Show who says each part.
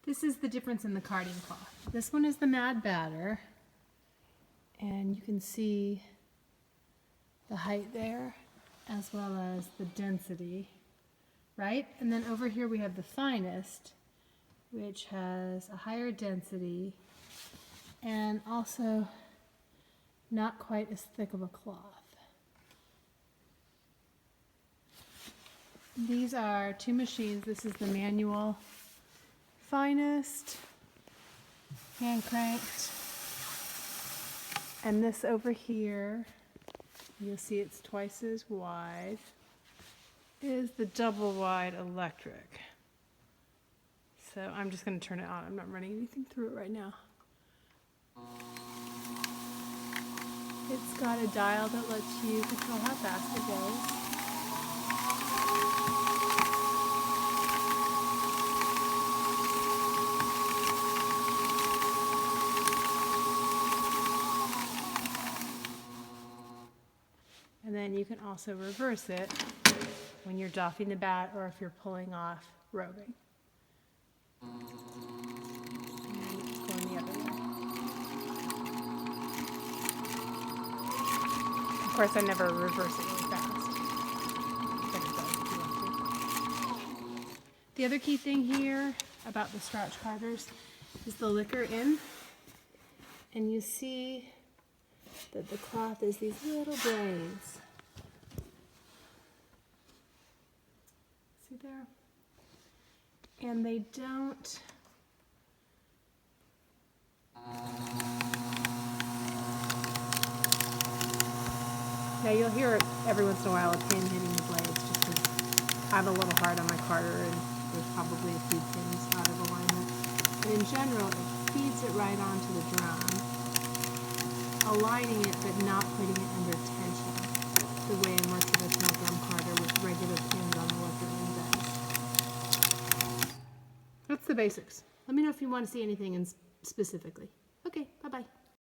Speaker 1: This is the difference in the carding cloth. This one is the Mad Batt'r, and you can see the height there as well as the density, right? And then over here we have the Finest, which has a higher density and also not quite as thick of a cloth. These are two machines. This is the manual Finest, hand cranked, and this over here, you'll see it's twice as wide, is the double wide electric. So I'm just going to turn it on. I'm not running anything through it right now. It's got a dial that lets you control how fast it goes. And then you can also reverse it when you're doffing the bat or if you're pulling off roving. And going the other way. Of course, I never reverse it really fast. But it does if you want to. The other key thing here about the Strauch carders is the liquor in. And you see that the cloth is these little blades. See there? And they don't now you'll hear it every once in a while, a pin hitting the blades, just because I'm a little hard on my carder and there's probably a few pins out of alignment. But in general, it feeds it right onto the drum, aligning it but not putting it under tension, the way a more traditional drum carder with regular pins on the liquor end does. That's the basics. Let me know if you want to see anything specifically. Okay, bye-bye.